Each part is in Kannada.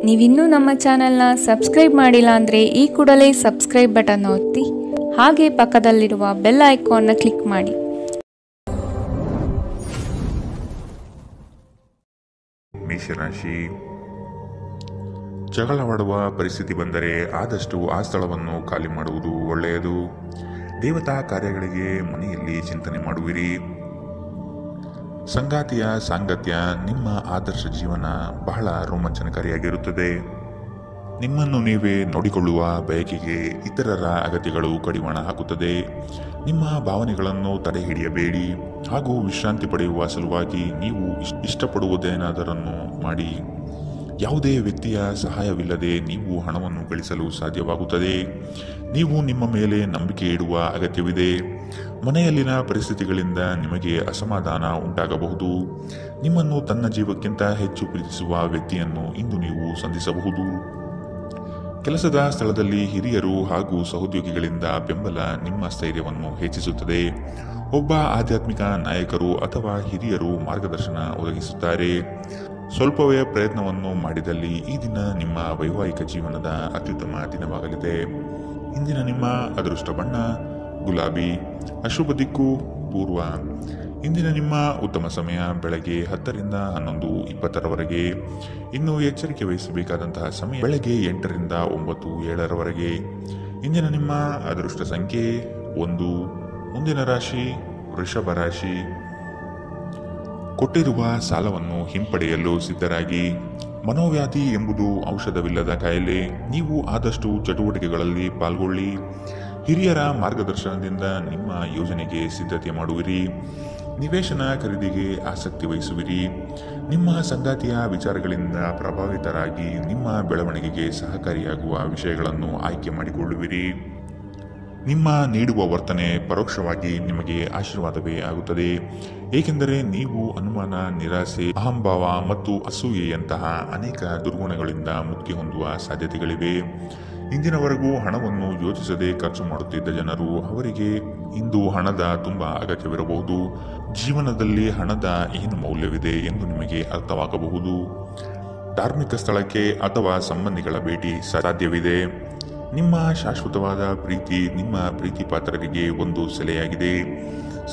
ನೀವಿನ್ನೂ ನಮ್ಮ ಚಾನೆಲ್ನ ಸಬ್ಸ್ಕ್ರೈಬ್ ಮಾಡಿಲ್ಲ ಅಂದರೆ ಈ ಕೂಡಲೇ ಸಬ್ಸ್ಕ್ರೈಬ್ ಬಟನ್ ಒತ್ತಿ ಹಾಗೆ ಪಕ್ಕದಲ್ಲಿರುವ ಬೆಲ್ ಐಕಾನ್ನ ಕ್ಲಿಕ್ ಮಾಡಿ. ಮೇಷರಾಶಿ, ಜಗಳವಾಡುವ ಪರಿಸ್ಥಿತಿ ಬಂದರೆ ಆದಷ್ಟು ಆ ಸ್ಥಳವನ್ನು ಖಾಲಿ ಮಾಡುವುದು ಒಳ್ಳೆಯದು. ದೇವತಾ ಕಾರ್ಯಗಳಿಗೆ ಮನೆಯಲ್ಲಿ ಚಿಂತನೆ ಮಾಡುವಿರಿ. ಸಂಗಾತಿಯ ಸಾಂಗತ್ಯ ನಿಮ್ಮ ಆದರ್ಶ ಜೀವನ ಬಹಳ ರೋಮಾಂಚನಕಾರಿಯಾಗಿರುತ್ತದೆ. ನಿಮ್ಮನ್ನು ನೀವೇ ನೋಡಿಕೊಳ್ಳುವ ಬಯಕೆಗೆ ಇತರರ ಅಗತ್ಯಗಳು ಕಡಿವಾಣ ಹಾಕುತ್ತದೆ. ನಿಮ್ಮ ಭಾವನೆಗಳನ್ನು ತಡೆ ಹಿಡಿಯಬೇಡಿ ಹಾಗೂ ವಿಶ್ರಾಂತಿ ಪಡೆಯುವ ಸಲುವಾಗಿ ನೀವು ಇಷ್ಟಪಡುವುದೇನಾದರನ್ನು ಮಾಡಿ. ಯಾವುದೇ ವ್ಯಕ್ತಿಯ ಸಹಾಯವಿಲ್ಲದೆ ನೀವು ಹಣವನ್ನು ಗಳಿಸಲು ಸಾಧ್ಯವಾಗುತ್ತದೆ. ನೀವು ನಿಮ್ಮ ಮೇಲೆ ನಂಬಿಕೆ ಇಡುವ ಅಗತ್ಯವಿದೆ. ಮನೆಯಲ್ಲಿನ ಪರಿಸ್ಥಿತಿಗಳಿಂದ ನಿಮಗೆ ಅಸಮಾಧಾನ ಉಂಟಾಗಬಹುದು. ನಿಮ್ಮನ್ನು ತನ್ನ ಜೀವಕ್ಕಿಂತ ಹೆಚ್ಚು ಪ್ರೀತಿಸುವ ವ್ಯಕ್ತಿಯನ್ನು ಇಂದು ನೀವು ಸಂಧಿಸಬಹುದು. ಕೆಲಸದ ಸ್ಥಳದಲ್ಲಿ ಹಿರಿಯರು ಹಾಗೂ ಸಹೋದ್ಯೋಗಿಗಳಿಂದ ಬೆಂಬಲ ನಿಮ್ಮ ಸ್ಥೈರ್ಯವನ್ನು ಹೆಚ್ಚಿಸುತ್ತದೆ. ಒಬ್ಬ ಆಧ್ಯಾತ್ಮಿಕ ನಾಯಕರು ಅಥವಾ ಹಿರಿಯರು ಮಾರ್ಗದರ್ಶನ ಒದಗಿಸುತ್ತಾರೆ. ಸ್ವಲ್ಪವೇ ಪ್ರಯತ್ನವನ್ನು ಮಾಡಿದಲ್ಲಿ ಈ ದಿನ ನಿಮ್ಮ ವೈವಾಹಿಕ ಜೀವನದ ಅತ್ಯುತ್ತಮ ದಿನವಾಗಲಿದೆ. ಇಂದಿನ ನಿಮ್ಮ ಅದೃಷ್ಟ ಬಣ್ಣ ಗುಲಾಬಿ, ಅಶುಭ ದಿಕ್ಕು ಪೂರ್ವ. ಇಂದಿನ ನಿಮ್ಮ ಉತ್ತಮ ಸಮಯ ಬೆಳಗ್ಗೆ 10 ರಿಂದ 11:20ರವರೆಗೆ. ಇನ್ನು ಎಚ್ಚರಿಕೆ ವಹಿಸಬೇಕಾದಂತಹ ಸಮಯ ಬೆಳಗ್ಗೆ 8 ರಿಂದ 9, 7ರವರೆಗೆ. ಇಂದಿನ ನಿಮ್ಮ ಅದೃಷ್ಟ ಸಂಖ್ಯೆ 1. ಮುಂದಿನ ರಾಶಿ ವೃಷಭ ರಾಶಿ. ಕೊಟ್ಟಿರುವ ಸಾಲವನ್ನು ಹಿಂಪಡೆಯಲು ಸಿದ್ಧರಾಗಿ. ಮನೋವ್ಯಾಧಿ ಎಂಬುದು ಔಷಧವಿಲ್ಲದ ಕಾಯಿಲೆ. ನೀವು ಆದಷ್ಟು ಚಟುವಟಿಕೆಗಳಲ್ಲಿ ಪಾಲ್ಗೊಳ್ಳಿ. ಹಿರಿಯರ ಮಾರ್ಗದರ್ಶನದಿಂದ ನಿಮ್ಮ ಯೋಜನೆಗೆ ಸಿದ್ಧತೆ ಮಾಡುವಿರಿ. ನಿವೇಶನ ಖರೀದಿಗೆ ಆಸಕ್ತಿ ವಹಿಸುವಿರಿ. ನಿಮ್ಮ ಸಂಗಾತಿಯ ವಿಚಾರಗಳಿಂದ ಪ್ರಭಾವಿತರಾಗಿ ನಿಮ್ಮ ಬೆಳವಣಿಗೆಗೆ ಸಹಕಾರಿಯಾಗುವ ವಿಷಯಗಳನ್ನು ಆಯ್ಕೆ ಮಾಡಿಕೊಳ್ಳುವಿರಿ. ನಿಮ್ಮ ನೀಡುವ ವರ್ತನೆ ಪರೋಕ್ಷವಾಗಿ ನಿಮಗೆ ಆಶೀರ್ವಾದವೇ ಆಗುತ್ತದೆ. ಏಕೆಂದರೆ ನೀವು ಅನುಮಾನ, ನಿರಾಸೆ, ಅಹಂಭಾವ ಮತ್ತು ಅಸೂಯೆಯಂತಹ ಅನೇಕ ದುರ್ಗುಣಗಳಿಂದ ಮುಕ್ತಿ ಹೊಂದುವ ಸಾಧ್ಯತೆಗಳಿವೆ. ಇಂದಿನವರೆಗೂ ಹಣವನ್ನು ಯೋಚಿಸದೆ ಖರ್ಚು ಮಾಡುತ್ತಿದ್ದ ಜನರು, ಅವರಿಗೆ ಇಂದು ಹಣದ ತುಂಬ ಅಗತ್ಯವಿರಬಹುದು. ಜೀವನದಲ್ಲಿ ಹಣದ ಏನು ಮೌಲ್ಯವಿದೆ ಎಂದು ನಿಮಗೆ ಅರ್ಥವಾಗಬಹುದು. ಧಾರ್ಮಿಕ ಸ್ಥಳಕ್ಕೆ ಅಥವಾ ಸಂಬಂಧಿಗಳ ಭೇಟಿ ಸಾಧ್ಯವಿದೆ. ನಿಮ್ಮ ಶಾಶ್ವತವಾದ ಪ್ರೀತಿ ನಿಮ್ಮ ಪ್ರೀತಿ ಪಾತ್ರರಿಗೆ ಒಂದು ಸೆಲೆಯಾಗಿದೆ.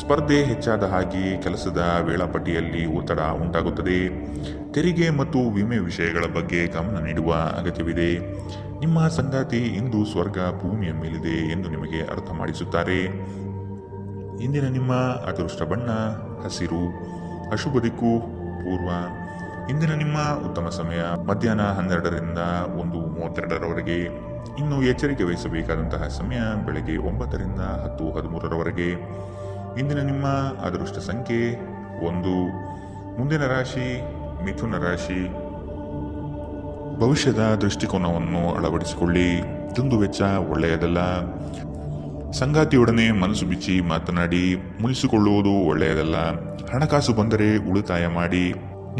ಸ್ಪರ್ಧೆ ಹೆಚ್ಚಾದ ಹಾಗೆ ಕೆಲಸದ ವೇಳಾಪಟ್ಟಿಯಲ್ಲಿ ಒತ್ತಡ ಉಂಟಾಗುತ್ತದೆ. ತೆರಿಗೆ ಮತ್ತು ವಿಮೆ ವಿಷಯಗಳ ಬಗ್ಗೆ ಗಮನ ನೀಡುವ ಅಗತ್ಯವಿದೆ. ನಿಮ್ಮ ಸಂಗಾತಿ ಇಂದು ಸ್ವರ್ಗ ಭೂಮಿಯ ಮೇಲಿದೆ ಎಂದು ನಿಮಗೆ ಅರ್ಥ ಮಾಡಿಸುತ್ತಾರೆ. ಇಂದಿನ ನಿಮ್ಮ ಅದೃಷ್ಟ ಬಣ್ಣ ಹಸಿರು, ಅಶುಭ ದಿಕ್ಕು ಪೂರ್ವ. ಇಂದಿನ ನಿಮ್ಮ ಉತ್ತಮ ಸಮಯ ಮಧ್ಯಾಹ್ನ 12 ರಿಂದ 1:32ರವರೆಗೆ. ಇನ್ನು ಎಚ್ಚರಿಕೆ ವಹಿಸಬೇಕಾದಂತಹ ಸಮಯ ಬೆಳಗ್ಗೆ 9 ರಿಂದ 10:13ರವರೆಗೆ. ಇಂದಿನ ನಿಮ್ಮ ಅದೃಷ್ಟ ಸಂಖ್ಯೆ 1. ಮುಂದಿನ ರಾಶಿ ಮಿಥುನ ರಾಶಿ. ಭವಿಷ್ಯದ ದೃಷ್ಟಿಕೋನವನ್ನು ಅಳವಡಿಸಿಕೊಳ್ಳಿ. ದುಂದುವೆಚ್ಚ ಒಳ್ಳೆಯದಲ್ಲ. ಸಂಗಾತಿಯೊಡನೆ ಮನಸ್ಸು ಬಿಚ್ಚಿ ಮಾತನಾಡಿ. ಮುನಿಸಿಕೊಳ್ಳುವುದು ಒಳ್ಳೆಯದಲ್ಲ. ಹಣಕಾಸು ಬಂದರೆ ಉಳಿತಾಯ ಮಾಡಿ.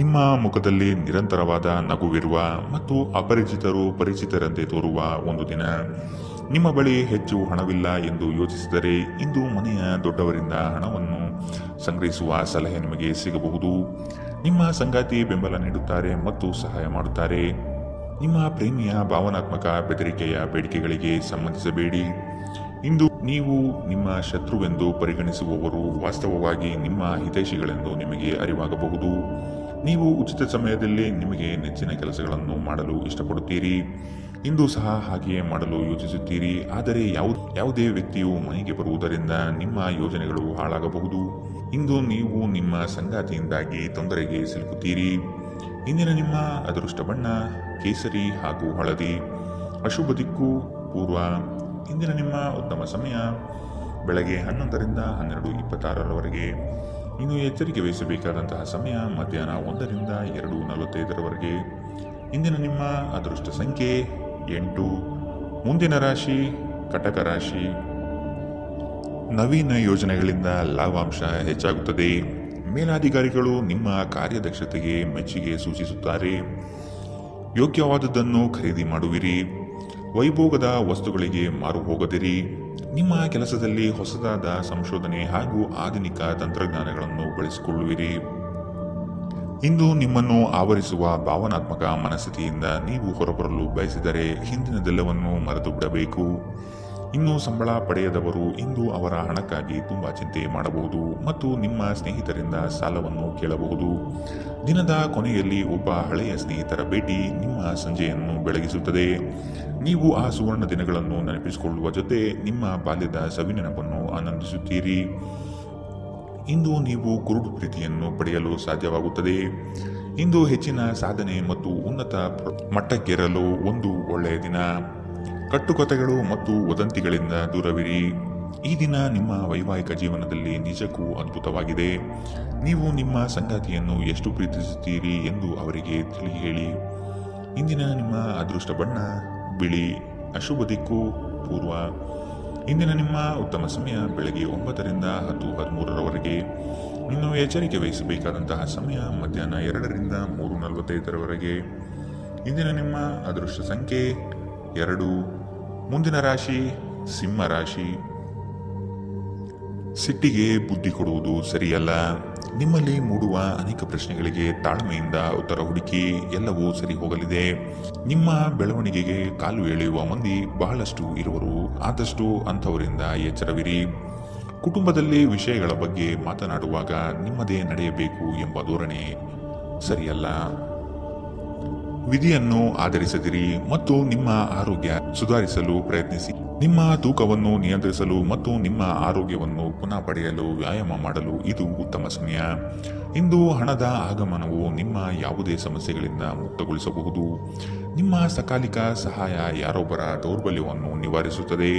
ನಿಮ್ಮ ಮುಖದಲ್ಲಿ ನಿರಂತರವಾದ ನಗುವಿರುವ ಮತ್ತು ಅಪರಿಚಿತರು ಪರಿಚಿತರಂತೆ ತೋರುವ ಒಂದು ದಿನ. ನಿಮ್ಮ ಬಳಿ ಹೆಚ್ಚು ಹಣವಿಲ್ಲ ಎಂದು ಯೋಚಿಸಿದರೆ ಇಂದು ಮನೆಯ ದೊಡ್ಡವರಿಂದ ಹಣವನ್ನು ಸಂಗ್ರಹಿಸುವ ಸಲಹೆ ನಿಮಗೆ ಸಿಗಬಹುದು. ನಿಮ್ಮ ಸಂಗಾತಿ ಬೆಂಬಲ ನೀಡುತ್ತಾರೆ ಮತ್ತು ಸಹಾಯ ಮಾಡುತ್ತಾರೆ. ನಿಮ್ಮ ಪ್ರೇಮಿಯ ಭಾವನಾತ್ಮಕ ಬೆದರಿಕೆಯ ಬೇಡಿಕೆಗಳಿಗೆ ಸಂಬಂಧಿಸಬೇಡಿ. ಇಂದು ನೀವು ನಿಮ್ಮ ಶತ್ರುವೆಂದು ಪರಿಗಣಿಸುವವರು ವಾಸ್ತವವಾಗಿ ನಿಮ್ಮ ಹಿತೈಷಿಗಳೆಂದು ನಿಮಗೆ ಅರಿವಾಗಬಹುದು. ನೀವು ಉಚಿತ ಸಮಯದಲ್ಲಿ ನಿಮಗೆ ನೆಚ್ಚಿನ ಕೆಲಸಗಳನ್ನು ಮಾಡಲು ಇಷ್ಟಪಡುತ್ತೀರಿ. ಇಂದು ಸಹ ಹಾಗೆಯೇ ಮಾಡಲು ಯೋಚಿಸುತ್ತೀರಿ. ಆದರೆ ಯಾವುದೇ ವ್ಯಕ್ತಿಯು ಮನೆಗೆ ಬರುವುದರಿಂದ ನಿಮ್ಮ ಯೋಜನೆಗಳು ಹಾಳಾಗಬಹುದು. ಇಂದು ನೀವು ನಿಮ್ಮ ಸಂಗಾತಿಯಿಂದಾಗಿ ತೊಂದರೆಗೆ ಸಿಲುಕುತ್ತೀರಿ. ಇಂದಿನ ನಿಮ್ಮ ಅದೃಷ್ಟ ಬಣ್ಣ ಕೇಸರಿ ಹಾಗೂ ಹಳದಿ, ಅಶುಭ ದಿಕ್ಕು ಪೂರ್ವ. ಇಂದಿನ ನಿಮ್ಮ ಉತ್ತಮ ಸಮಯ ಬೆಳಗ್ಗೆ 11 ರಿಂದ 12:26ರವರೆಗೆ. ಇನ್ನು ಎಚ್ಚರಿಕೆ ವಹಿಸಬೇಕಾದಂತಹ ಸಮಯ ಮಧ್ಯಾಹ್ನ 1 ರಿಂದ 2:45ರವರೆಗೆ. ಇಂದಿನ ನಿಮ್ಮ ಅದೃಷ್ಟ ಸಂಖ್ಯೆ 8. ಮುಂದಿನ ರಾಶಿ ಕಟಕ ರಾಶಿ. ನವೀನ ಯೋಜನೆಗಳಿಂದ ಲಾಭಾಂಶ ಹೆಚ್ಚಾಗುತ್ತದೆ. ಮೇಲಾಧಿಕಾರಿಗಳು ನಿಮ್ಮ ಕಾರ್ಯದಕ್ಷತೆಗೆ ಮೆಚ್ಚುಗೆ ಸೂಚಿಸುತ್ತಾರೆ. ಯೋಗ್ಯವಾದದ್ದನ್ನು ಖರೀದಿ ಮಾಡುವಿರಿ. ವೈಭೋಗದ ವಸ್ತುಗಳಿಗೆ ಮಾರು ಹೋಗದಿರಿ. ನಿಮ್ಮ ಕೆಲಸದಲ್ಲಿ ಹೊಸದಾದ ಸಂಶೋಧನೆ ಹಾಗೂ ಆಧುನಿಕ ತಂತ್ರಜ್ಞಾನಗಳನ್ನು ಬಳಸಿಕೊಳ್ಳುವಿರಿ. ಇಂದು ನಿಮ್ಮನ್ನು ಆವರಿಸುವ ಭಾವನಾತ್ಮಕ ಮನಸ್ಥಿತಿಯಿಂದ ನೀವು ಹೊರಬರಲು ಬಯಸಿದರೆ ಹಿಂದಿನದೆಲ್ಲವನ್ನು ಮರೆತು ಬಿಡಬೇಕು. ಇನ್ನು ಸಂಬಳ ಪಡೆಯದವರು ಇಂದು ಅವರ ಹಣಕ್ಕಾಗಿ ತುಂಬಾ ಚಿಂತೆ ಮಾಡಬಹುದು ಮತ್ತು ನಿಮ್ಮ ಸ್ನೇಹಿತರಿಂದ ಸಾಲವನ್ನು ಕೇಳಬಹುದು. ದಿನದ ಕೊನೆಯಲ್ಲಿ ಒಬ್ಬ ಹಳೆಯ ಸ್ನೇಹಿತರ ಭೇಟಿ ನಿಮ್ಮ ಸಂಜೆಯನ್ನು ಬೆಳಗಿಸುತ್ತದೆ. ನೀವು ಆ ಸುವರ್ಣ ದಿನಗಳನ್ನು ನೆನಪಿಸಿಕೊಳ್ಳುವ ಜೊತೆ ನಿಮ್ಮ ಬಾಲ್ಯದ ಸವಿನೆನಪನ್ನು ಆನಂದಿಸುತ್ತೀರಿ. ಇಂದು ನೀವು ಕುರುಡು ಪ್ರೀತಿಯನ್ನು ಪಡೆಯಲು ಸಾಧ್ಯವಾಗುತ್ತದೆ. ಇಂದು ಹೆಚ್ಚಿನ ಸಾಧನೆ ಮತ್ತು ಉನ್ನತ ಮಟ್ಟಕ್ಕೇರಲು ಒಂದು ಒಳ್ಳೆಯ ದಿನ. ಕಟ್ಟುಕತೆಗಳು ಮತ್ತು ವದಂತಿಗಳಿಂದ ದೂರವಿರಿ. ಈ ದಿನ ನಿಮ್ಮ ವೈವಾಹಿಕ ಜೀವನದಲ್ಲಿ ನಿಜಕ್ಕೂ ಅದ್ಭುತವಾಗಿದೆ. ನೀವು ನಿಮ್ಮ ಸಂಗಾತಿಯನ್ನು ಎಷ್ಟು ಪ್ರೀತಿಸುತ್ತೀರಿ ಎಂದು ಅವರಿಗೆ ತಿಳಿ ಹೇಳಿ. ಇಂದಿನ ನಿಮ್ಮ ಅದೃಷ್ಟ ಬಣ್ಣ ಬಿಳಿ. ಅಶುಭ ದಿಕ್ಕು ಪೂರ್ವ. ಇಂದಿನ ನಿಮ್ಮ ಉತ್ತಮ ಸಮಯ ಬೆಳಗ್ಗೆ 9 ರಿಂದ 10:13 ಇನ್ನು ಎಚ್ಚರಿಕೆ ವಹಿಸಬೇಕಾದಂತಹ ಸಮಯ ಮಧ್ಯಾಹ್ನ 2 ರಿಂದ 3:45 ಇಂದಿನ ನಿಮ್ಮ ಅದೃಷ್ಟ ಸಂಖ್ಯೆ 2. ಮುಂದಿನ ರಾಶಿ ಸಿಂಹ ರಾಶಿ. ಸಿಟ್ಟಿಗೆ ಬುದ್ಧಿ ಕೊಡುವುದು ಸರಿಯಲ್ಲ. ನಿಮ್ಮಲ್ಲಿ ಮೂಡುವ ಅನೇಕ ಪ್ರಶ್ನೆಗಳಿಗೆ ತಾಳ್ಮೆಯಿಂದ ಉತ್ತರ ಹುಡುಕಿ. ಎಲ್ಲವೂ ಸರಿ ಹೋಗಲಿದೆ. ನಿಮ್ಮ ಬೆಳವಣಿಗೆಗೆ ಕಾಲು ಎಳೆಯುವ ಮಂದಿ ಬಹಳಷ್ಟು ಇರುವರು. ಆದಷ್ಟು ಅಂಥವರಿಂದ ಎಚ್ಚರವಿರಿ. ಕುಟುಂಬದಲ್ಲಿ ವಿಷಯಗಳ ಬಗ್ಗೆ ಮಾತನಾಡುವಾಗ ನಿಮ್ಮದೇ ನಡೆಯಬೇಕು ಎಂಬ ಧೋರಣೆ ಸರಿಯಲ್ಲ. ವಿಧಿಯನ್ನು ಆಧರಿಸದಿರಿ ಮತ್ತು ನಿಮ್ಮ ಆರೋಗ್ಯ ಸುಧಾರಿಸಲು ಪ್ರಯತ್ನಿಸಿ. ನಿಮ್ಮ ತೂಕವನ್ನು ನಿಯಂತ್ರಿಸಲು ಮತ್ತು ನಿಮ್ಮ ಆರೋಗ್ಯವನ್ನು ಪುನಃ ಪಡೆಯಲು ವ್ಯಾಯಾಮ ಮಾಡಲು ಇದು ಉತ್ತಮ ಸಮಯ. ಇಂದು ಹಣದ ಆಗಮನವು ನಿಮ್ಮ ಯಾವುದೇ ಸಮಸ್ಯೆಗಳಿಂದ ಮುಕ್ತಗೊಳಿಸಬಹುದು. ನಿಮ್ಮ ಸಕಾಲಿಕ ಸಹಾಯ ಯಾರೊಬ್ಬರ ದೌರ್ಬಲ್ಯವನ್ನು ನಿವಾರಿಸುತ್ತದೆ.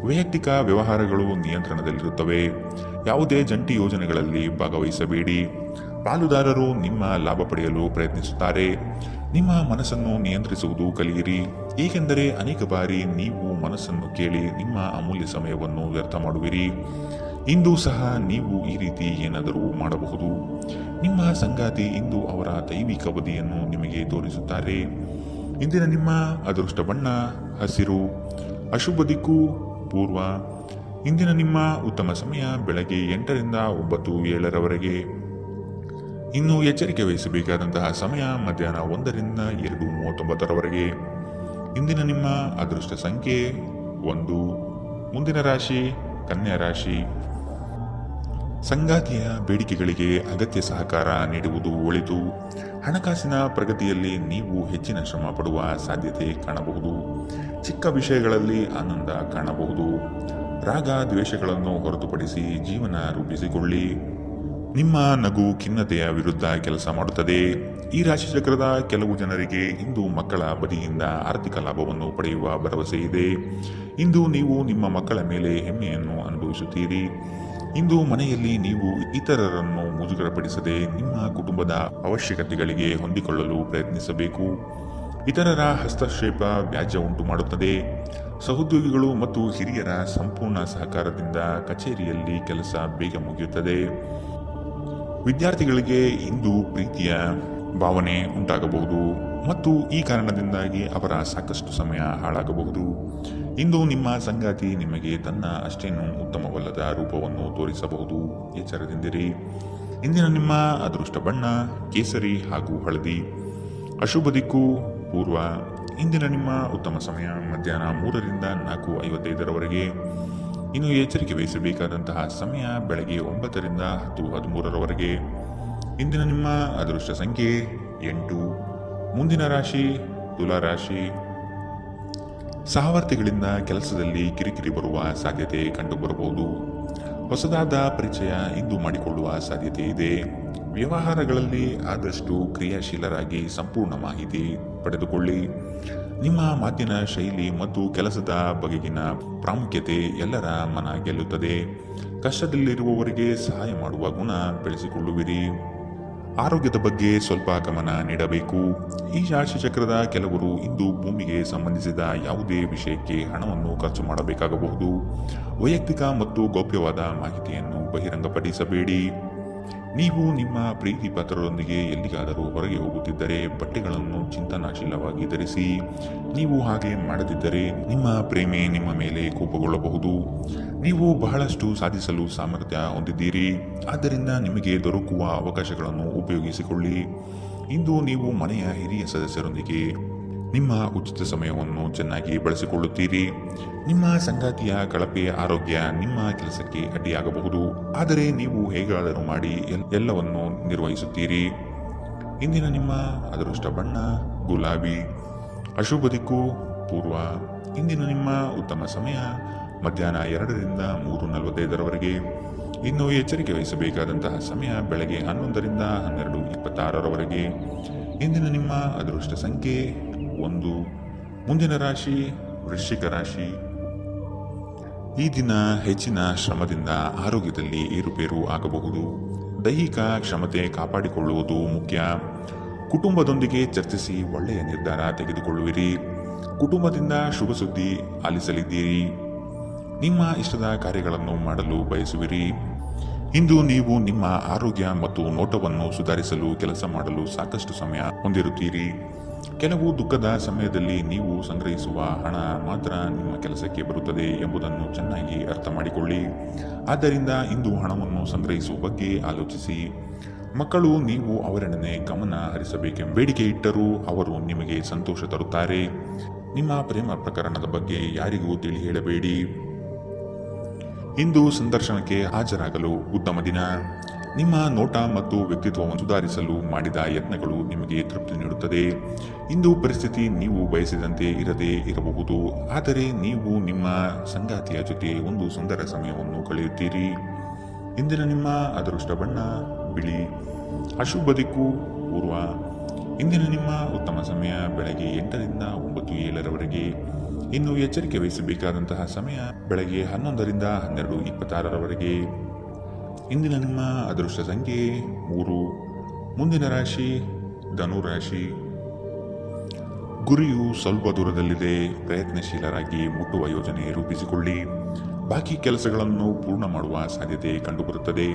ವೈಯಕ್ತಿಕ ವ್ಯವಹಾರಗಳು ನಿಯಂತ್ರಣದಲ್ಲಿರುತ್ತವೆ. ಯಾವುದೇ ಜಂಟಿ ಯೋಜನೆಗಳಲ್ಲಿ ಭಾಗವಹಿಸಬೇಡಿ. ಪಾಲುದಾರರು ನಿಮ್ಮ ಲಾಭ ಪಡೆಯಲು ಪ್ರಯತ್ನಿಸುತ್ತಾರೆ. ನಿಮ್ಮ ಮನಸ್ಸನ್ನು ನಿಯಂತ್ರಿಸುವುದು ಕಲಿಯಿರಿ, ಏಕೆಂದರೆ ಅನೇಕ ಬಾರಿ ನೀವು ಮನಸ್ಸನ್ನು ಕೇಳಿ ನಿಮ್ಮ ಅಮೂಲ್ಯ ಸಮಯವನ್ನು ವ್ಯರ್ಥ ಮಾಡುವಿರಿ. ಇಂದು ಸಹ ನೀವು ಈ ರೀತಿ ಏನಾದರೂ ಮಾಡಬಹುದು. ನಿಮ್ಮ ಸಂಗಾತಿ ಇಂದು ಅವರ ದೈವಿಕ ಬದಿಯನ್ನು ನಿಮಗೆ ತೋರಿಸುತ್ತಾರೆ. ಇಂದಿನ ನಿಮ್ಮ ಅದೃಷ್ಟ ಬಣ್ಣ ಹಸಿರು. ಅಶುಭ ದಿಕ್ಕು ಪೂರ್ವ. ಇಂದಿನ ನಿಮ್ಮ ಉತ್ತಮ ಸಮಯ ಬೆಳಗ್ಗೆ 8 ರಿಂದ 9:07 ಇನ್ನು ಎಚ್ಚರಿಕೆ ವಹಿಸಬೇಕಾದಂತಹ ಸಮಯ ಮಧ್ಯಾಹ್ನ 1 ರಿಂದ 2:39 ಇಂದಿನ ನಿಮ್ಮ ಅದೃಷ್ಟ ಸಂಖ್ಯೆ 1. ಮುಂದಿನ ರಾಶಿ ಕನ್ಯಾ ರಾಶಿ. ಸಂಗಾತಿಯ ಬೇಡಿಕೆಗಳಿಗೆ ಅಗತ್ಯ ಸಹಕಾರ ನೀಡುವುದು ಒಳಿತು. ಹಣಕಾಸಿನ ಪ್ರಗತಿಯಲ್ಲಿ ನೀವು ಹೆಚ್ಚಿನ ಶ್ರಮ ಪಡುವ ಸಾಧ್ಯತೆ ಕಾಣಬಹುದು. ಚಿಕ್ಕ ವಿಷಯಗಳಲ್ಲಿ ಆನಂದ ಕಾಣಬಹುದು. ರಾಗ ದ್ವೇಷಗಳನ್ನು ಹೊರತುಪಡಿಸಿ ಜೀವನ ರೂಪಿಸಿಕೊಳ್ಳಿ. ನಿಮ್ಮ ನಗು ಖಿನ್ನತೆಯ ವಿರುದ್ಧ ಕೆಲಸ ಮಾಡುತ್ತದೆ. ಈ ರಾಶಿಚಕ್ರದ ಕೆಲವು ಜನರಿಗೆ ಇಂದು ಮಕ್ಕಳ ಬದಿಯಿಂದ ಆರ್ಥಿಕ ಲಾಭವನ್ನು ಪಡೆಯುವ ಭರವಸೆ ಇದೆ. ಇಂದು ನೀವು ನಿಮ್ಮ ಮಕ್ಕಳ ಮೇಲೆ ಹೆಮ್ಮೆಯನ್ನು ಅನುಭವಿಸುತ್ತೀರಿ. ಇಂದು ಮನೆಯಲ್ಲಿ ನೀವು ಇತರರನ್ನು ಮುಜುಗರಪಡಿಸದೆ ನಿಮ್ಮ ಕುಟುಂಬದ ಅವಶ್ಯಕತೆಗಳಿಗೆ ಹೊಂದಿಕೊಳ್ಳಲು ಪ್ರಯತ್ನಿಸಬೇಕು. ಇತರರ ಹಸ್ತಕ್ಷೇಪ ವ್ಯಾಜ್ಯ ಉಂಟು ಮಾಡುತ್ತದೆ. ಸಹೋದ್ಯೋಗಿಗಳು ಮತ್ತು ಹಿರಿಯರ ಸಂಪೂರ್ಣ ಸಹಕಾರದಿಂದ ಕಚೇರಿಯಲ್ಲಿ ಕೆಲಸ ಬೇಗ ಮುಗಿಯುತ್ತದೆ. ವಿದ್ಯಾರ್ಥಿಗಳಿಗೆ ಇಂದು ಪ್ರೀತಿಯ ಭಾವನೆ ಉಂಟಾಗಬಹುದು ಮತ್ತು ಈ ಕಾರಣದಿಂದಾಗಿ ಅವರ ಸಾಕಷ್ಟು ಸಮಯ ಹಾಳಾಗಬಹುದು. ಇಂದು ನಿಮ್ಮ ಸಂಗಾತಿ ನಿಮಗೆ ತನ್ನ ಅಷ್ಟೇನೂ ಉತ್ತಮವಲ್ಲದ ರೂಪವನ್ನು ತೋರಿಸಬಹುದು. ಎಚ್ಚರದಿಂದಿರಿ. ಇಂದಿನ ನಿಮ್ಮ ಅದೃಷ್ಟ ಬಣ್ಣ ಕೇಸರಿ ಹಾಗೂ ಹಳದಿ. ಅಶುಭ ದಿಕ್ಕು ಪೂರ್ವ. ಇಂದಿನ ನಿಮ್ಮ ಉತ್ತಮ ಸಮಯ ಮಧ್ಯಾಹ್ನ 3 ರಿಂದ 4:55 ಇನ್ನು ಎಚ್ಚರಿಕೆ ವಹಿಸಬೇಕಾದಂತಹ ಸಮಯ ಬೆಳಗ್ಗೆ 9 ರಿಂದ 10:13 ಇಂದಿನ ನಿಮ್ಮ ಅದೃಷ್ಟ ಸಂಖ್ಯೆ 8. ಮುಂದಿನ ರಾಶಿ ತುಲಾ ರಾಶಿ. ಸಹವರ್ತಿಗಳಿಂದ ಕೆಲಸದಲ್ಲಿ ಕಿರಿಕಿರಿ ಬರುವ ಸಾಧ್ಯತೆ ಕಂಡುಬರಬಹುದು. ಹೊಸದಾದ ಪರಿಚಯ ಇಂದು ಮಾಡಿಕೊಳ್ಳುವ ಸಾಧ್ಯತೆ ಇದೆ. ವ್ಯವಹಾರಗಳಲ್ಲಿ ಆದಷ್ಟು ಕ್ರಿಯಾಶೀಲರಾಗಿ ಸಂಪೂರ್ಣ ಮಾಹಿತಿ ಪಡೆದುಕೊಳ್ಳಿ. ನಿಮ್ಮ ಮಾತಿನ ಶೈಲಿ ಮತ್ತು ಕೆಲಸದ ಬಗೆಗಿನ ಪ್ರಾಮುಖ್ಯತೆ ಎಲ್ಲರ ಮನ ಗೆಲ್ಲುತ್ತದೆ. ಕಷ್ಟದಲ್ಲಿರುವವರಿಗೆ ಸಹಾಯ ಮಾಡುವ ಗುಣ ಬೆಳೆಸಿಕೊಳ್ಳುವಿರಿ. ಆರೋಗ್ಯದ ಬಗ್ಗೆ ಸ್ವಲ್ಪ ಗಮನ ನೀಡಬೇಕು. ಈ ರಾಶಿಚಕ್ರದ ಕೆಲವರು ಇಂದು ಭೂಮಿಗೆ ಸಂಬಂಧಿಸಿದ ಯಾವುದೇ ವಿಷಯಕ್ಕೆ ಹಣವನ್ನು ಖರ್ಚು ಮಾಡಬೇಕಾಗಬಹುದು. ವೈಯಕ್ತಿಕ ಮತ್ತು ಗೌಪ್ಯವಾದ ಮಾಹಿತಿಯನ್ನು ಬಹಿರಂಗಪಡಿಸಬೇಡಿ. ನೀವು ನಿಮ್ಮ ಪ್ರೀತಿ ಪಾತ್ರರೊಂದಿಗೆ ಎಲ್ಲಿಗಾದರೂ ಹೊರಗೆ ಹೋಗುತ್ತಿದ್ದರೆ ಬಟ್ಟೆಗಳನ್ನು ಚಿಂತನಾಶೀಲವಾಗಿ ಧರಿಸಿ. ನೀವು ಹಾಗೆ ಮಾಡದಿದ್ದರೆ ನಿಮ್ಮ ಪ್ರೇಮಿ ನಿಮ್ಮ ಮೇಲೆ ಕೋಪಗೊಳ್ಳಬಹುದು. ನೀವು ಬಹಳಷ್ಟು ಸಾಧಿಸಲು ಸಾಮರ್ಥ್ಯ ಹೊಂದಿದ್ದೀರಿ, ಆದ್ದರಿಂದ ನಿಮಗೆ ದೊರಕುವ ಅವಕಾಶಗಳನ್ನು ಉಪಯೋಗಿಸಿಕೊಳ್ಳಿ. ಇಂದು ನೀವು ಮನೆಯ ಹಿರಿಯ ಸದಸ್ಯರೊಂದಿಗೆ ನಿಮ್ಮ ಉಚಿತ ಸಮಯವನ್ನು ಚೆನ್ನಾಗಿ ಬಳಸಿಕೊಳ್ಳುತ್ತೀರಿ. ನಿಮ್ಮ ಸಂಗಾತಿಯ ಕಳಪೆ ಆರೋಗ್ಯ ನಿಮ್ಮ ಕೆಲಸಕ್ಕೆ ಅಡ್ಡಿಯಾಗಬಹುದು, ಆದರೆ ನೀವು ಹೇಗಾದರೂ ಮಾಡಿ ಎಲ್ಲವನ್ನು ನಿರ್ವಹಿಸುತ್ತೀರಿ. ಇಂದಿನ ನಿಮ್ಮ ಅದೃಷ್ಟ ಬಣ್ಣ ಗುಲಾಬಿ. ಅಶುಭ ದಿಕ್ಕು ಪೂರ್ವ. ಇಂದಿನ ನಿಮ್ಮ ಉತ್ತಮ ಸಮಯ ಮಧ್ಯಾಹ್ನ 2ರಿಂದ 3:45ರವರೆಗೆ. ಇನ್ನು ಎಚ್ಚರಿಕೆ ವಹಿಸಬೇಕಾದಂತಹ ಸಮಯ ಬೆಳಗ್ಗೆ 11ರಿಂದ 12:26ರವರೆಗೆ. ಇಂದಿನ ನಿಮ್ಮ ಅದೃಷ್ಟ ಸಂಖ್ಯೆ 1. ಮುಂದಿನ ರಾಶಿ ವೃಶ್ಚಿಕ ರಾಶಿ. ಈ ದಿನ ಹೆಚ್ಚಿನ ಶ್ರಮದಿಂದ ಆರೋಗ್ಯದಲ್ಲಿ ಏರುಪೇರು ಆಗಬಹುದು. ದೈಹಿಕ ಕ್ಷಮತೆ ಕಾಪಾಡಿಕೊಳ್ಳುವುದು ಮುಖ್ಯ. ಕುಟುಂಬದೊಂದಿಗೆ ಚರ್ಚಿಸಿ ಒಳ್ಳೆಯ ನಿರ್ಧಾರ ತೆಗೆದುಕೊಳ್ಳುವಿರಿ. ಕುಟುಂಬದಿಂದ ಶುಭ ಸುದ್ದಿ ಆಲಿಸಲಿದ್ದೀರಿ. ನಿಮ್ಮ ಇಷ್ಟದ ಕಾರ್ಯಗಳನ್ನು ಮಾಡಲು ಬಯಸುವಿರಿ. ಇಂದು ನೀವು ನಿಮ್ಮ ಆರೋಗ್ಯ ಮತ್ತು ನೋಟವನ್ನು ಸುಧಾರಿಸಲು ಕೆಲಸ ಮಾಡಲು ಸಾಕಷ್ಟು ಸಮಯ ಹೊಂದಿರುತ್ತೀರಿ. ಕೆಲವು ದುಃಖದ ಸಮಯದಲ್ಲಿ ನೀವು ಸಂಗ್ರಹಿಸುವ ಹಣ ಮಾತ್ರ ನಿಮ್ಮ ಕೆಲಸಕ್ಕೆ ಬರುತ್ತದೆ ಎಂಬುದನ್ನು ಚೆನ್ನಾಗಿ ಅರ್ಥ ಮಾಡಿಕೊಳ್ಳಿ. ಆದ್ದರಿಂದ ಇಂದು ಹಣವನ್ನು ಸಂಗ್ರಹಿಸುವ ಬಗ್ಗೆ ಆಲೋಚಿಸಿ. ಮಕ್ಕಳು ನೀವು ಅವರೆಡನೆ ಗಮನ ಹರಿಸಬೇಕೆಂಬ ಬೇಡಿಕೆ ಇಟ್ಟರೂ ಅವರು ನಿಮಗೆ ಸಂತೋಷ ತರುತ್ತಾರೆ. ನಿಮ್ಮ ಪ್ರೇಮ ಪ್ರಕರಣದ ಬಗ್ಗೆ ಯಾರಿಗೂ ತಿಳಿ ಹೇಳಬೇಡಿ. ಇಂದು ಸಂದರ್ಶನಕ್ಕೆ ಹಾಜರಾಗಲು ಉತ್ತಮ ದಿನ. ನಿಮ್ಮ ನೋಟ ಮತ್ತು ವ್ಯಕ್ತಿತ್ವವನ್ನು ಸುಧಾರಿಸಲು ಮಾಡಿದ ಯತ್ನಗಳು ನಿಮಗೆ ತೃಪ್ತಿ ನೀಡುತ್ತದೆ. ಇಂದು ಪರಿಸ್ಥಿತಿ ನೀವು ಬಯಸಿದಂತೆ ಇರದೇ ಇರಬಹುದು, ಆದರೆ ನೀವು ನಿಮ್ಮ ಸಂಗಾತಿಯ ಜೊತೆ ಒಂದು ಸುಂದರ ಸಮಯವನ್ನು ಕಳೆಯುತ್ತೀರಿ. ಇಂದಿನ ನಿಮ್ಮ ಅದೃಷ್ಟ ಬಣ್ಣ ಬಿಳಿ. ಅಶುಭ ದಿಕ್ಕು ಪೂರ್ವ. ಇಂದಿನ ನಿಮ್ಮ ಉತ್ತಮ ಸಮಯ ಬೆಳಗ್ಗೆ 8ರಿಂದ 9:07ರವರೆಗೆ. ಇನ್ನು ಎಚ್ಚರಿಕೆ ವಹಿಸಬೇಕಾದಂತಹ ಸಮಯ ಬೆಳಗ್ಗೆ 11ರಿಂದ 12:26ರವರೆಗೆ. ಇಂದಿನ ನಿಮ್ಮ ಅದೃಷ್ಟ ಸಂಖ್ಯೆ 3. ಮುಂದಿನ ರಾಶಿ ಧನುರಾಶಿ. ಗುರಿಯು ಸ್ವಲ್ಪ ದೂರದಲ್ಲಿದೆ. ಪ್ರಯತ್ನಶೀಲರಾಗಿ ಮುಟ್ಟುವ ಯೋಜನೆ ರೂಪಿಸಿಕೊಳ್ಳಿ. ಬಾಕಿ ಕೆಲಸಗಳನ್ನು ಪೂರ್ಣ ಮಾಡುವ ಸಾಧ್ಯತೆ ಕಂಡುಬರುತ್ತದೆ.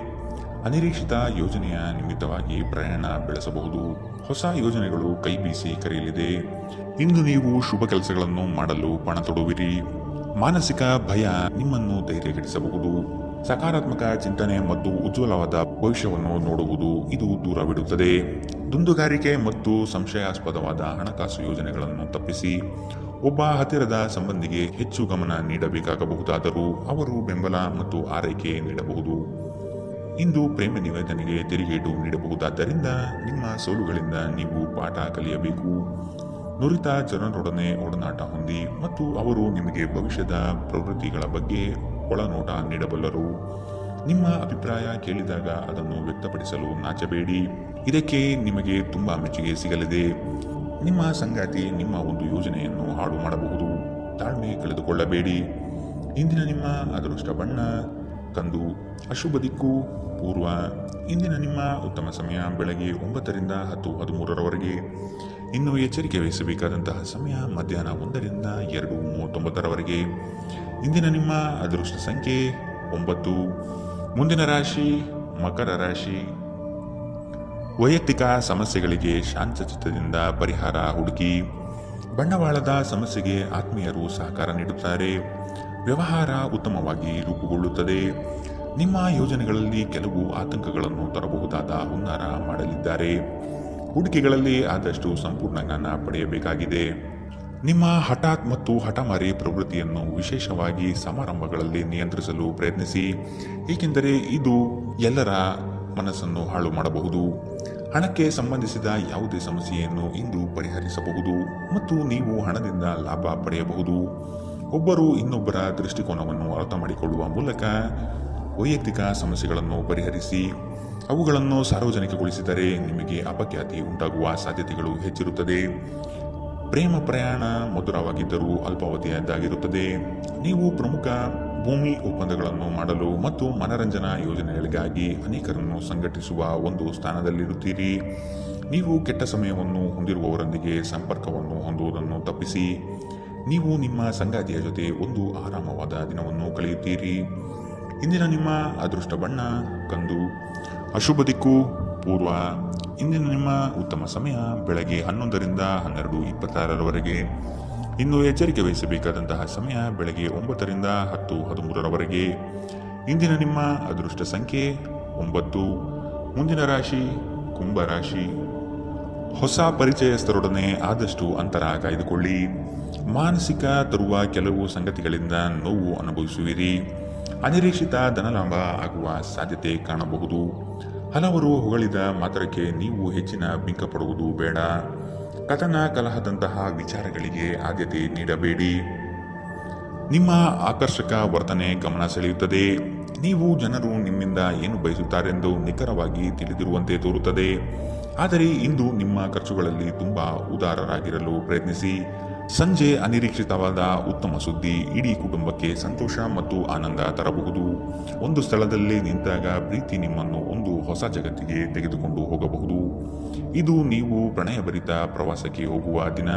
ಅನಿರೀಕ್ಷಿತ ಯೋಜನೆಯ ನಿಮಿತ್ತವಾಗಿ ಪ್ರಯಾಣ ಬೆಳೆಸಬಹುದು. ಹೊಸ ಯೋಜನೆಗಳು ಕೈ ಬೀಸಿ ಕರೆಯಲಿದೆ. ಇಂದು ನೀವು ಶುಭ ಕೆಲಸಗಳನ್ನು ಮಾಡಲು ಪಣ ತೊಡುವಿರಿ. ಮಾನಸಿಕ ಭಯ ನಿಮ್ಮನ್ನು ಧೈರ್ಯಗೆಡಿಸಬಹುದು. ಸಕಾರಾತ್ಮಕ ಚಿಂತನೆ ಮತ್ತು ಉಜ್ವಲವಾದ ಭವಿಷ್ಯವನ್ನು ನೋಡುವುದು ಇದು ದೂರವಿಡುತ್ತದೆ. ದುಂದುಗಾರಿಕೆ ಮತ್ತು ಸಂಶಯಾಸ್ಪದವಾದ ಹಣಕಾಸು ಯೋಜನೆಗಳನ್ನು ತಪ್ಪಿಸಿ. ಒಬ್ಬ ಹತ್ತಿರದ ಸಂಬಂಧಿಗೆ ಹೆಚ್ಚು ಗಮನ ನೀಡಬೇಕಾಗಬಹುದಾದರೂ ಅವರು ಬೆಂಬಲ ಮತ್ತು ಆರೈಕೆ ನೀಡಬಹುದು. ಇಂದು ಪ್ರೇಮ ನಿವೇದನೆಗೆ ತಿರುಗೇಟು ನೀಡಬಹುದಾದ್ದರಿಂದ ನಿಮ್ಮ ಸೋಲುಗಳಿಂದ ನೀವು ಪಾಠ ಕಲಿಯಬೇಕು. ನುರಿತ ಜನರೊಡನೆ ಒಡನಾಟ ಹೊಂದಿ ಮತ್ತು ಅವರು ನಿಮಗೆ ಭವಿಷ್ಯದ ಪ್ರವೃತ್ತಿಗಳ ಬಗ್ಗೆ ಒಳನೋಟ ನೀಡಬಲ್ಲರು. ನಿಮ್ಮ ಅಭಿಪ್ರಾಯ ಕೇಳಿದಾಗ ಅದನ್ನು ವ್ಯಕ್ತಪಡಿಸಲು ನಾಚಬೇಡಿ. ಇದಕ್ಕೆ ನಿಮಗೆ ತುಂಬಾ ಮೆಚ್ಚುಗೆ ಸಿಗಲಿದೆ. ನಿಮ್ಮ ಸಂಗಾತಿ ನಿಮ್ಮ ಒಂದು ಯೋಜನೆಯನ್ನು ಹಾಳು ಮಾಡಬಹುದು. ತಾಳ್ಮೆ ಕಳೆದುಕೊಳ್ಳಬೇಡಿ. ಇಂದಿನ ನಿಮ್ಮ ಅದೃಷ್ಟ ಬಣ್ಣ ಕಂದು. ಅಶುಭ ದಿಕ್ಕು ಪೂರ್ವ. ಇಂದಿನ ನಿಮ್ಮ ಉತ್ತಮ ಸಮಯ ಬೆಳಗ್ಗೆ 9ರಿಂದ 10:13ರವರೆಗೆ. ಇನ್ನು ಎಚ್ಚರಿಕೆ ವಹಿಸಬೇಕಾದಂತಹ ಸಮಯ ಮಧ್ಯಾಹ್ನ 1ರಿಂದ 2:39ರವರೆಗೆ. ಇಂದಿನ ನಿಮ್ಮ ಅದೃಷ್ಟ ಸಂಖ್ಯೆ 9. ಮುಂದಿನ ರಾಶಿ ಮಕರ ರಾಶಿ. ವೈಯಕ್ತಿಕ ಸಮಸ್ಯೆಗಳಿಗೆ ಶಾಂತಚಿತ್ತದಿಂದ ಪರಿಹಾರ ಹುಡುಕಿ. ಬಂಡವಾಳದ ಸಮಸ್ಯೆಗೆ ಆತ್ಮೀಯರು ಸಹಕಾರ ನೀಡುತ್ತಾರೆ. ವ್ಯವಹಾರ ಉತ್ತಮವಾಗಿ ರೂಪುಗೊಳ್ಳುತ್ತದೆ. ನಿಮ್ಮ ಯೋಜನೆಗಳಲ್ಲಿ ಕೆಲವು ಆತಂಕಗಳನ್ನು ತರಬಹುದಾದ ಹುನ್ನಾರ ಮಾಡಲಿದ್ದಾರೆ. ಹೂಡಿಕೆಗಳಲ್ಲಿ ಆದಷ್ಟು ಸಂಪೂರ್ಣ ಜ್ಞಾನ ಪಡೆಯಬೇಕಾಗಿದೆ. ನಿಮ್ಮ ಹಠಾತ್ ಮತ್ತು ಹಠಮಾರಿ ಪ್ರವೃತ್ತಿಯನ್ನು ವಿಶೇಷವಾಗಿ ಸಮಾರಂಭಗಳಲ್ಲಿ ನಿಯಂತ್ರಿಸಲು ಪ್ರಯತ್ನಿಸಿ, ಏಕೆಂದರೆ ಇದು ಎಲ್ಲರ ಮನಸ್ಸನ್ನು ಹಾಳು ಮಾಡಬಹುದು. ಹಣಕ್ಕೆ ಸಂಬಂಧಿಸಿದ ಯಾವುದೇ ಸಮಸ್ಯೆಯನ್ನು ಇಂದು ಪರಿಹರಿಸಬಹುದು ಮತ್ತು ನೀವು ಹಣದಿಂದ ಲಾಭ ಪಡೆಯಬಹುದು. ಒಬ್ಬರು ಇನ್ನೊಬ್ಬರ ದೃಷ್ಟಿಕೋನವನ್ನು ಅರ್ಥ ಮಾಡಿಕೊಳ್ಳುವ ಮೂಲಕ ವೈಯಕ್ತಿಕ ಸಮಸ್ಯೆಗಳನ್ನು ಪರಿಹರಿಸಿ. ಅವುಗಳನ್ನು ಸಾರ್ವಜನಿಕಗೊಳಿಸಿದರೆ ನಿಮಗೆ ಅಪಖ್ಯಾತಿ ಉಂಟಾಗುವ ಸಾಧ್ಯತೆಗಳು ಹೆಚ್ಚಿರುತ್ತದೆ. ಪ್ರೇಮ ಪ್ರಯಾಣ ಮಧುರವಾಗಿದ್ದರೂ ಅಲ್ಪಾವಧಿಯದ್ದಾಗಿರುತ್ತದೆ. ನೀವು ಪ್ರಮುಖ ಭೂಮಿ ಒಪ್ಪಂದಗಳನ್ನು ಮಾಡಲು ಮತ್ತು ಮನರಂಜನಾ ಯೋಜನೆಗಳಿಗಾಗಿ ಅನೇಕರನ್ನು ಸಂಘಟಿಸುವ ಒಂದು ಸ್ಥಾನದಲ್ಲಿರುತ್ತೀರಿ. ನೀವು ಕೆಟ್ಟ ಸಮಯವನ್ನು ಹೊಂದಿರುವವರೊಂದಿಗೆ ಸಂಪರ್ಕವನ್ನು ಹೊಂದುವುದನ್ನು ತಪ್ಪಿಸಿ. ನೀವು ನಿಮ್ಮ ಸಂಗಾತಿಯ ಜೊತೆ ಒಂದು ಆರಾಮವಾದ ದಿನವನ್ನು ಕಳೆಯುತ್ತೀರಿ. ಇಂದಿನ ನಿಮ್ಮ ಅದೃಷ್ಟ ಬಣ್ಣ ಕಂದು. ಅಶುಭ ದಿಕ್ಕು ಪೂರ್ವ. ಇಂದಿನ ನಿಮ್ಮ ಉತ್ತಮ ಸಮಯ ಬೆಳಗ್ಗೆ 11ರಿಂದ 12:26ರವರೆಗೆ. ಇನ್ನು ಎಚ್ಚರಿಕೆ ವಹಿಸಬೇಕಾದಂತಹ ಸಮಯ ಬೆಳಗ್ಗೆ 9ರಿಂದ 10:13ರವರೆಗೆ. ಇಂದಿನ ನಿಮ್ಮ ಅದೃಷ್ಟ ಸಂಖ್ಯೆ 9. ಮುಂದಿನ ರಾಶಿ ಕುಂಭರಾಶಿ. ಹೊಸ ಪರಿಚಯಸ್ಥರೊಡನೆ ಆದಷ್ಟು ಅಂತರ ಕಾಯ್ದುಕೊಳ್ಳಿ. ಮಾನಸಿಕ ತರುವ ಕೆಲವು ಸಂಗತಿಗಳಿಂದ ನೋವು ಅನುಭವಿಸುವಿರಿ. ಅನಿರೀಕ್ಷಿತ ಧನಲಾಭ ಆಗುವ ಸಾಧ್ಯತೆ ಕಾಣಬಹುದು. ಹಲವರು ಹೊಗಳಿದ ಮಾತ್ರಕ್ಕೆ ನೀವು ಹೆಚ್ಚಿನ ಬಿಂಕ ಪಡುವುದು ಬೇಡ. ಕಥನ ಕಲಹದಂತಹ ವಿಚಾರಗಳಿಗೆ ಆದ್ಯತೆ ನೀಡಬೇಡಿ. ನಿಮ್ಮ ಆಕರ್ಷಕ ವರ್ತನೆ ಗಮನ ಸೆಳೆಯುತ್ತದೆ. ನೀವು ಜನರು ನಿಮ್ಮಿಂದ ಏನು ಬಯಸುತ್ತಾರೆಂದು ನಿಖರವಾಗಿ ತಿಳಿದಿರುವಂತೆ ತೋರುತ್ತದೆ. ಆದರೆ ಇಂದು ನಿಮ್ಮ ಖರ್ಚುಗಳಲ್ಲಿ ತುಂಬಾ ಉದಾರರಾಗಿರಲು ಪ್ರಯತ್ನಿಸಿ. ಸಂಜೆ ಅನಿರೀಕ್ಷಿತವಾದ ಉತ್ತಮ ಸುದ್ದಿ ಇಡೀ ಕುಟುಂಬಕ್ಕೆ ಸಂತೋಷ ಮತ್ತು ಆನಂದ ತರಬಹುದು. ಒಂದು ಸ್ಥಳದಲ್ಲಿ ನಿಂತಾಗ ಪ್ರೀತಿ ನಿಮ್ಮನ್ನು ಒಂದು ಹೊಸ ಜಗತ್ತಿಗೆ ತೆಗೆದುಕೊಂಡು ಹೋಗಬಹುದು. ಇದು ನೀವು ಪ್ರಣಯಭರಿತ ಪ್ರವಾಸಕ್ಕೆ ಹೋಗುವ ದಿನ.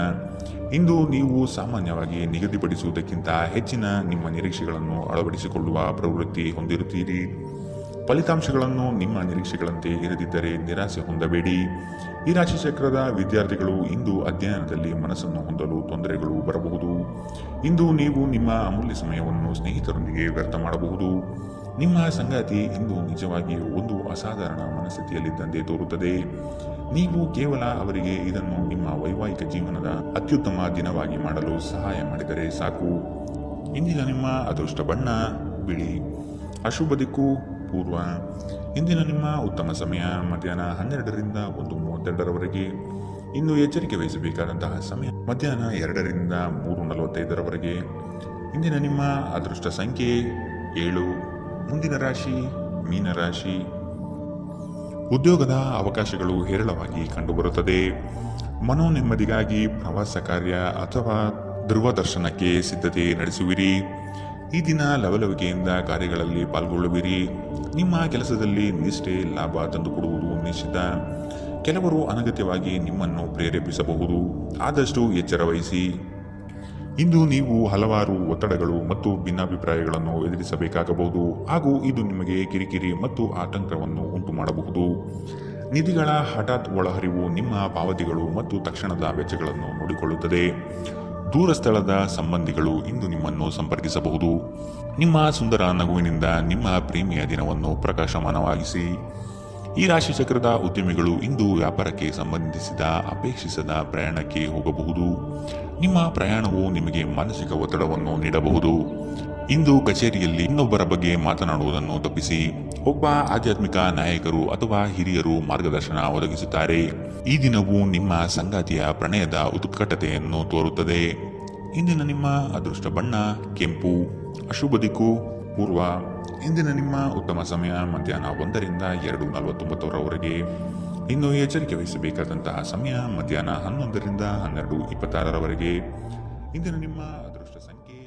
ಇಂದು ನೀವು ಸಾಮಾನ್ಯವಾಗಿ ನಿಗದಿಪಡಿಸುವುದಕ್ಕಿಂತ ಹೆಚ್ಚಿನ ನಿಮ್ಮ ನಿರೀಕ್ಷೆಗಳನ್ನು ಅಳವಡಿಸಿಕೊಳ್ಳುವ ಪ್ರವೃತ್ತಿ ಹೊಂದಿರುತ್ತೀರಿ. ಫಲಿತಾಂಶಗಳನ್ನು ನಿಮ್ಮ ನಿರೀಕ್ಷೆಗಳಂತೆ ಇರದಿದ್ದರೆ ನಿರಾಸೆ ಹೊಂದಬೇಡಿ. ಈ ರಾಶಿ ಚಕ್ರದ ವಿದ್ಯಾರ್ಥಿಗಳು ಇಂದು ಅಧ್ಯಯನದಲ್ಲಿ ಮನಸ್ಸನ್ನು ಹೊಂದಲು ತೊಂದರೆಗಳು ಬರಬಹುದು. ಇಂದು ನೀವು ನಿಮ್ಮ ಅಮೂಲ್ಯ ಸಮಯವನ್ನು ಸ್ನೇಹಿತರೊಂದಿಗೆ ವ್ಯರ್ಥ ಮಾಡಬಹುದು. ನಿಮ್ಮ ಸಂಗಾತಿ ಇಂದು ನಿಜವಾಗಿಯೂ ಒಂದು ಅಸಾಧಾರಣ ಮನಸ್ಥಿತಿಯಲ್ಲಿದ್ದಂತೆ ತೋರುತ್ತದೆ. ನೀವು ಕೇವಲ ಅವರಿಗೆ ಇದನ್ನು ನಿಮ್ಮ ವೈವಾಹಿಕ ಜೀವನದ ಅತ್ಯುತ್ತಮ ದಿನವಾಗಿ ಮಾಡಲು ಸಹಾಯ ಮಾಡಿದರೆ ಸಾಕು. ಇಂದಿನ ನಿಮ್ಮ ಅದೃಷ್ಟ ಬಣ್ಣ ಬಿಳಿ. ಅಶುಭ ದಿಕ್ಕು ಪೂರ್ವ. ಇಂದಿನ ನಿಮ್ಮ ಉತ್ತಮ ಸಮಯ ಮಧ್ಯಾಹ್ನ 12ರಿಂದ 1:32ರವರೆಗೆ. ಇನ್ನು ಎಚ್ಚರಿಕೆ ವಹಿಸಬೇಕಾದಂತಹ ಸಮಯ ಮಧ್ಯಾಹ್ನ 2ರಿಂದ 3:45ರವರೆಗೆ. ಇಂದಿನ ನಿಮ್ಮ ಅದೃಷ್ಟ ಸಂಖ್ಯೆ 7. ಮುಂದಿನ ರಾಶಿ ಮೀನರಾಶಿ. ಉದ್ಯೋಗದ ಅವಕಾಶಗಳು ಹೇರಳವಾಗಿ ಕಂಡುಬರುತ್ತದೆ. ಮನೋನೆಮ್ಮದಿಗಾಗಿ ಪ್ರವಾಸ ಕಾರ್ಯ ಅಥವಾ ಧ್ರುವದರ್ಶನಕ್ಕೆ ಸಿದ್ಧತೆ ನಡೆಸುವಿರಿ. ಈ ದಿನ ಲವಲವಿಕೆಯಿಂದ ಕಾರ್ಯಗಳಲ್ಲಿ ಪಾಲ್ಗೊಳ್ಳುವಿರಿ. ನಿಮ್ಮ ಕೆಲಸದಲ್ಲಿ ನಿಷ್ಠೆ ಲಾಭ ತಂದುಕೊಡುವುದು ನಿಶ್ಚಿತ. ಕೆಲವರು ಅನಗತ್ಯವಾಗಿ ನಿಮ್ಮನ್ನು ಪ್ರೇರೇಪಿಸಬಹುದು. ಆದಷ್ಟು ಎಚ್ಚರ ವಹಿಸಿ. ಇಂದು ನೀವು ಹಲವಾರು ಒತ್ತಡಗಳು ಮತ್ತು ಭಿನ್ನಾಭಿಪ್ರಾಯಗಳನ್ನು ಎದುರಿಸಬೇಕಾಗಬಹುದು ಹಾಗೂ ಇದು ನಿಮಗೆ ಕಿರಿಕಿರಿ ಮತ್ತು ಆತಂಕವನ್ನು ಉಂಟು ಮಾಡಬಹುದು. ನಿಧಿಗಳ ಹಠಾತ್ ಒಳಹರಿವು ನಿಮ್ಮ ಪಾವತಿಗಳು ಮತ್ತು ತಕ್ಷಣದ ವೆಚ್ಚಗಳನ್ನು ನೋಡಿಕೊಳ್ಳುತ್ತದೆ. ದೂರ ಸ್ಥಳದ ಸಂಬಂಧಿಗಳು ಇಂದು ನಿಮ್ಮನ್ನು ಸಂಪರ್ಕಿಸಬಹುದು. ನಿಮ್ಮ ಸುಂದರ ನಗುವಿನಿಂದ ನಿಮ್ಮ ಪ್ರೇಮಿಯ ದಿನವನ್ನು ಪ್ರಕಾಶಮಾನವಾಗಿಸಿ. ಈ ರಾಶಿ ಚಕ್ರದ ಉದ್ಯಮಿಗಳು ಇಂದು ವ್ಯಾಪಾರಕ್ಕೆ ಸಂಬಂಧಿಸಿದ ಅಪೇಕ್ಷಿಸದ ಪ್ರಯಾಣಕ್ಕೆ ಹೋಗಬಹುದು. ನಿಮ್ಮ ಪ್ರಯಾಣವು ನಿಮಗೆ ಮಾನಸಿಕ ಒತ್ತಡವನ್ನು ನೀಡಬಹುದು. ಇಂದು ಕಚೇರಿಯಲ್ಲಿ ಇನ್ನೊಬ್ಬರ ಬಗ್ಗೆ ಮಾತನಾಡುವುದನ್ನು ತಪ್ಪಿಸಿ. ಒಬ್ಬ ಆಧ್ಯಾತ್ಮಿಕ ನಾಯಕರು ಅಥವಾ ಹಿರಿಯರು ಮಾರ್ಗದರ್ಶನ ಒದಗಿಸುತ್ತಾರೆ. ಈ ದಿನವು ನಿಮ್ಮ ಸಂಗಾತಿಯ ಪ್ರಣಯದ ಉತ್ಕಟತೆಯನ್ನು ತೋರುತ್ತದೆ. ಇಂದಿನ ನಿಮ್ಮ ಅದೃಷ್ಟ ಬಣ್ಣ ಕೆಂಪು. ಅಶುಭ ದಿಕ್ಕು ಪೂರ್ವ. ಇಂದಿನ ನಿಮ್ಮ ಉತ್ತಮ ಸಮಯ ಮಧ್ಯಾಹ್ನ 1ರಿಂದ 2:49ರವರೆಗೆ. ಇನ್ನು ಎಚ್ಚರಿಕೆ ವಹಿಸಬೇಕಾದಂತಹ ಸಮಯ ಮಧ್ಯಾಹ್ನ 11ರಿಂದ 12:26ರವರೆಗೆ. ಇಂದಿನ ನಿಮ್ಮ ಅದೃಷ್ಟ ಸಂಖ್ಯೆ